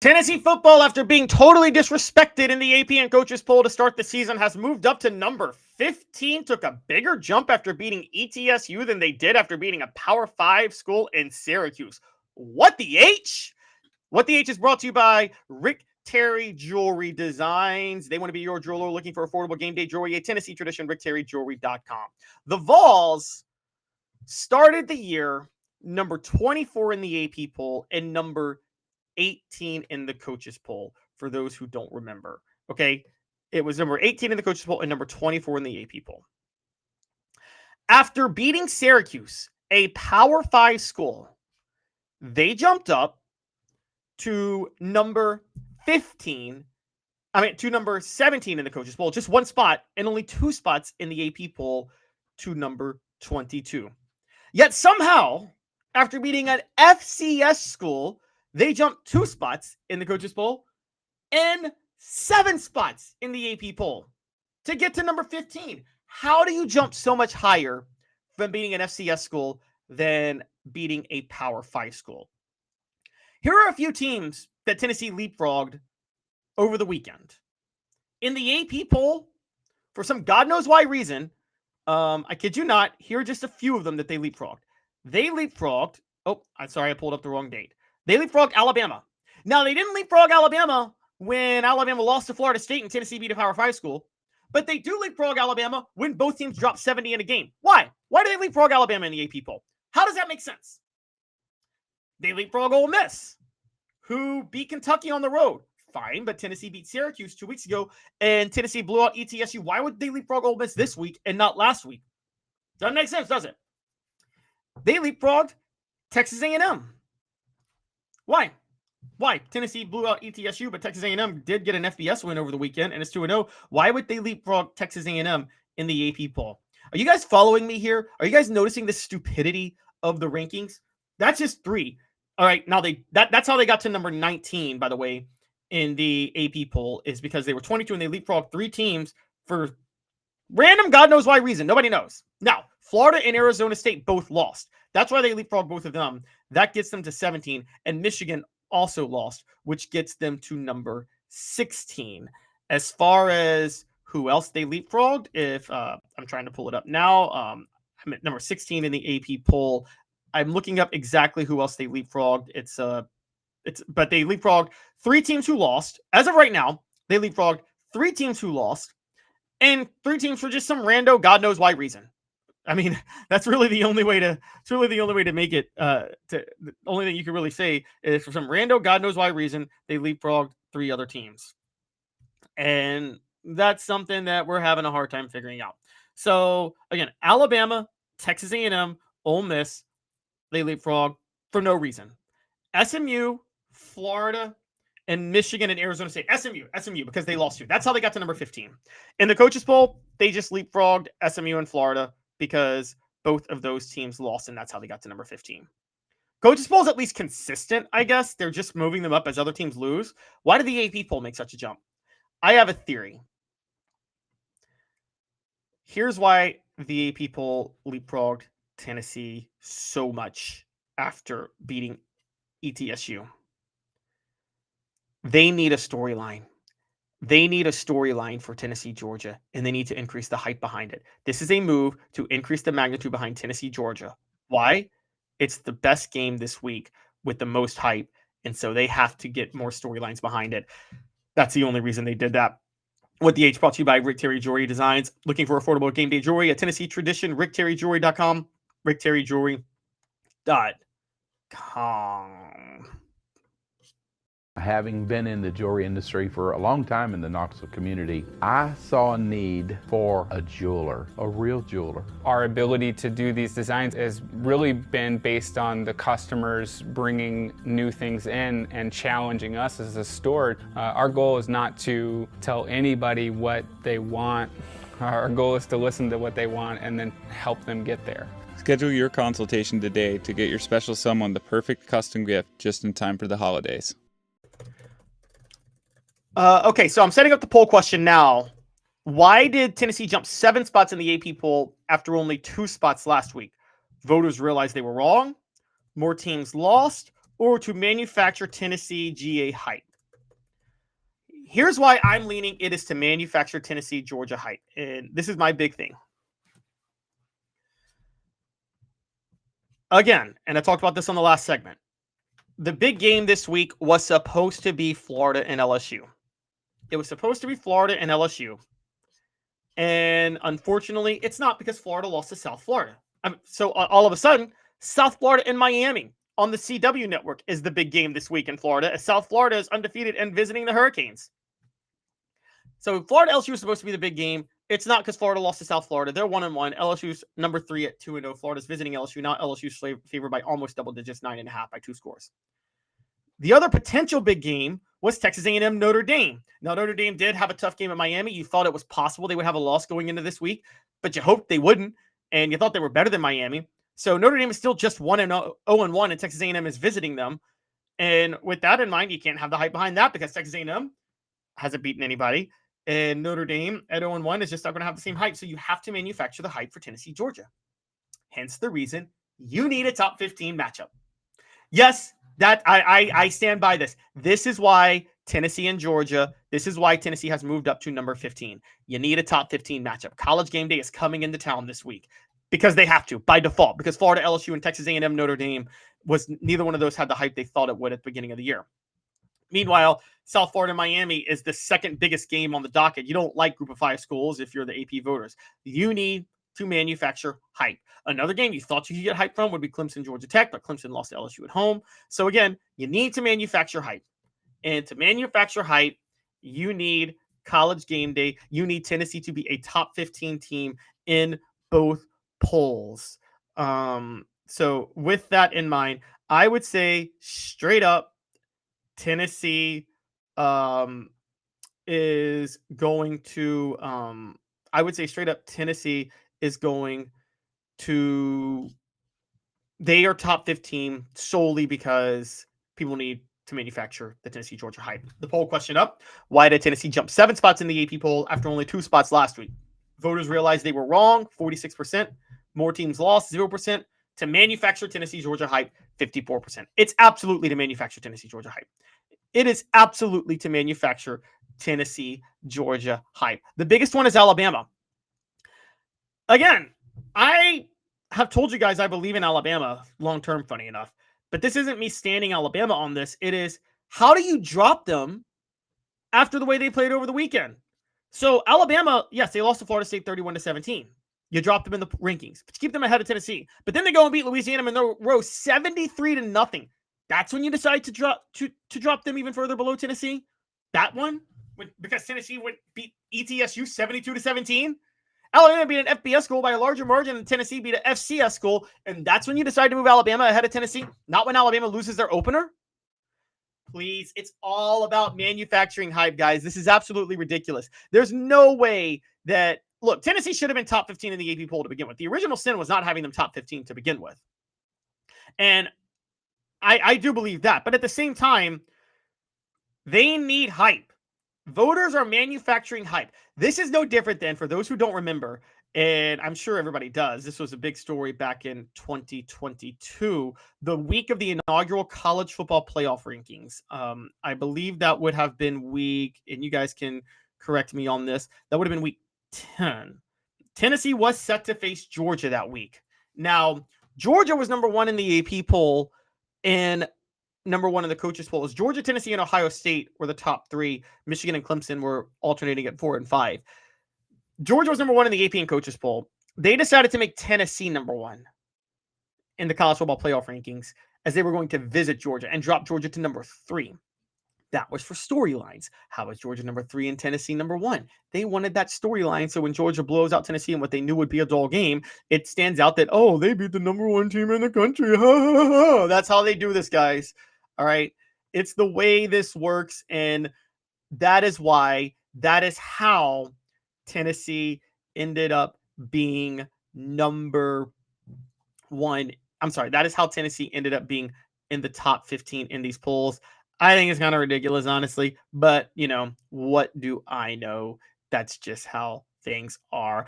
Tennessee football, after being totally disrespected in the AP and coaches poll to start the season, has moved up to number 15. Took a bigger jump after beating ETSU than they did after beating a Power 5 school in Syracuse. What the H? What the H is brought to you by Rick Terry Jewelry Designs. They want to be your jeweler looking for affordable game day jewelry. A Tennessee tradition, rickterryjewelry.com. The Vols started the year number 24 in the AP poll and number 18 in the coaches poll, for those who don't remember. Okay, it was number 18 in the coaches poll and number 24 in the AP poll. After beating Syracuse, a Power 5 school, they jumped up to number 15. To number 17 in the coaches poll, just one spot, and only 2 spots in the AP poll to number 22. Yet somehow, after beating an FCS school, they jumped 2 spots in the coaches poll and 7 spots in the AP poll to get to number 15. How do you jump so much higher from beating an FCS school than beating a Power 5 school? Here are a few teams that Tennessee leapfrogged over the weekend. In the AP poll, for some God knows why reason, I kid you not, here are just a few of them that they leapfrogged. They leapfrogged, I'm sorry, I pulled up the wrong date. They leapfrogged Alabama. Now, they didn't leapfrog Alabama when Alabama lost to Florida State and Tennessee beat a Power 5 school, but they do leapfrog Alabama when both teams drop 70 in a game. Why? Why do they leapfrog Alabama in the AP poll? How does that make sense? They leapfrog Ole Miss, who beat Kentucky on the road. Fine, but Tennessee beat Syracuse 2 weeks ago, and Tennessee blew out ETSU. Why would they leapfrog Ole Miss this week and not last week? Doesn't make sense, does it? They leapfrogged Texas A&M. Why? Why? Tennessee blew out ETSU, but Texas A&M did get an FBS win over the weekend, and it's 2-0. Why would they leapfrog Texas A&M in the AP poll? Are you guys following me here? Are you guys noticing the stupidity of the rankings? That's just 3. All right, now that's how they got to number 19, by the way, in the AP poll, is because they were 22 and they leapfrogged 3 teams for random God knows why reason. Nobody knows. Now, Florida and Arizona State both lost. That's why they leapfrogged both of them. That gets them to 17, and Michigan also lost, which gets them to number 16. As far as who else they leapfrogged, if I'm trying to pull it up now, I'm at number 16 in the AP poll. I'm looking up exactly who else they leapfrogged. But they leapfrogged 3 teams who lost. As of right now, they leapfrogged 3 teams who lost, and 3 teams for just some rando God knows why reason. I mean, that's really the only way to. It's really the only way to make it. The only thing you can really say is for some rando God knows why reason they leapfrogged 3 other teams, and that's something that we're having a hard time figuring out. So again, Alabama, Texas A&M, Ole Miss, they leapfrogged for no reason. SMU, Florida, and Michigan and Arizona State. SMU, because they lost 2. That's how they got to number 15. In the coaches poll, they just leapfrogged SMU and Florida because both of those teams lost, and that's how they got to number 15. Coaches poll is at least consistent, I guess. They're just moving them up as other teams lose. Why did the AP poll make such a jump? I have a theory. Here's why the AP poll leapfrogged Tennessee so much after beating ETSU. They need a storyline. They need a storyline for Tennessee, Georgia, and they need to increase the hype behind it. This is a move to increase the magnitude behind Tennessee, Georgia. Why? It's the best game this week with the most hype, and so they have to get more storylines behind it. That's the only reason they did that. What the H brought to you by Rick Terry Jewelry Designs. Looking for affordable game day jewelry? A Tennessee tradition, rickterryjewelry.com, rickterryjewelry.com. Having been in the jewelry industry for a long time in the Knoxville community, I saw a need for a jeweler, a real jeweler. Our ability to do these designs has really been based on the customers bringing new things in and challenging us as a store. Our goal is not to tell anybody what they want. Our goal is to listen to what they want and then help them get there. Schedule your consultation today to get your special someone the perfect custom gift just in time for the holidays. Okay, so I'm setting up the poll question now. Why did Tennessee jump 7 spots in the AP poll after only 2 spots last week? Voters realized they were wrong, more teams lost, or to manufacture Tennessee GA hype? Here's why I'm leaning it is to manufacture Tennessee, Georgia hype. And this is my big thing. Again, and I talked about this on the last segment. The big game this week was supposed to be Florida and LSU. It was supposed to be Florida and LSU. And unfortunately, it's not because Florida lost to South Florida. So all of a sudden, South Florida and Miami on the CW network is the big game this week in Florida, as South Florida is undefeated and visiting the Hurricanes. So Florida LSU is supposed to be the big game. It's not because Florida lost to South Florida. They're 1-1. LSU's number 3 at 2-0. Florida's visiting LSU. Now LSU's favored by almost double digits, 9.5 by 2 scores. The other potential big game was Texas A&M Notre Dame. Now, Notre Dame did have a tough game at Miami. You thought it was possible they would have a loss going into this week, but you hoped they wouldn't, and you thought they were better than Miami. So Notre Dame is still just 0-1, and Texas A&M is visiting them. And with that in mind, you can't have the hype behind that because Texas A&M hasn't beaten anybody, and Notre Dame at 0-1 is just not going to have the same hype. So you have to manufacture the hype for Tennessee, Georgia. Hence the reason you need a top 15 matchup. Yes, that I stand by this. This is why Tennessee and Georgia, this is why Tennessee has moved up to number 15. You need a top 15 matchup. College game day is coming into town this week because they have to by default, because Florida, LSU, and Texas A&M Notre Dame was neither one of those had the hype they thought it would at the beginning of the year. Meanwhile, South Florida, Miami is the second biggest game on the docket. You don't like Group of 5 schools if you're the AP voters. You need to manufacture hype. Another game you thought you could get hype from would be Clemson, Georgia Tech, but Clemson lost to LSU at home. So again, you need to manufacture hype. And to manufacture hype, you need college game day. You need Tennessee to be a top 15 team in both polls. So with that in mind, I would say straight up Tennessee is going to I would say straight up Tennessee is going to, they are top 15 solely because people need to manufacture the Tennessee Georgia hype. The poll question up: why did Tennessee jump 7 spots in the AP poll after only 2 spots last week? Voters realized they were wrong, 46%. More teams lost, 0%. To manufacture Tennessee Georgia hype, 54%. It's absolutely to manufacture Tennessee Georgia hype. It is absolutely to manufacture Tennessee Georgia hype. The biggest one is Alabama. Again, I have told you guys I believe in Alabama long-term, funny enough. But this isn't me standing Alabama on this. It is, how do you drop them after the way they played over the weekend? So Alabama, yes, they lost to Florida State 31-17. You drop them in the rankings, but you keep them ahead of Tennessee. But then they go and beat Louisiana in a row 73-0. That's when you decide to drop them even further below Tennessee. That one, because Tennessee would beat ETSU 72-17. Alabama beat an FBS school by a larger margin than Tennessee beat an FCS school, and that's when you decide to move Alabama ahead of Tennessee, not when Alabama loses their opener. Please, it's all about manufacturing hype, guys. This is absolutely ridiculous. There's no way that, look, Tennessee should have been top 15 in the AP poll to begin with. The original sin was not having them top 15 to begin with. And I do believe that. But at the same time, they need hype. Voters are manufacturing hype. This is no different than, for those who don't remember, and I'm sure everybody does, this was a big story back in 2022, the week of the inaugural college football playoff rankings. I believe that would have been week, and you guys can correct me on this, that would have been week 10. Tennessee was set to face Georgia that week. Now, Georgia was number 1 in the AP poll, and number 1 in the coaches poll. Is Georgia, Tennessee, and Ohio State were the top 3. Michigan and Clemson were alternating at 4 and 5. Georgia was number 1 in the AP and coaches poll. They decided to make Tennessee number 1 in the college football playoff rankings, as they were going to visit Georgia and drop Georgia to number 3. That was for storylines. How is Georgia number 3 and Tennessee number 1? They wanted that storyline, so when Georgia blows out Tennessee in what they knew would be a dull game, it stands out that, oh, they beat the number 1 team in the country. That's how they do this, guys. All right. It's the way this works. And that is how Tennessee ended up being number 1. I'm sorry. That is how Tennessee ended up being in the top 15 in these polls. I think it's kind of ridiculous, honestly. But, what do I know? That's just how things are.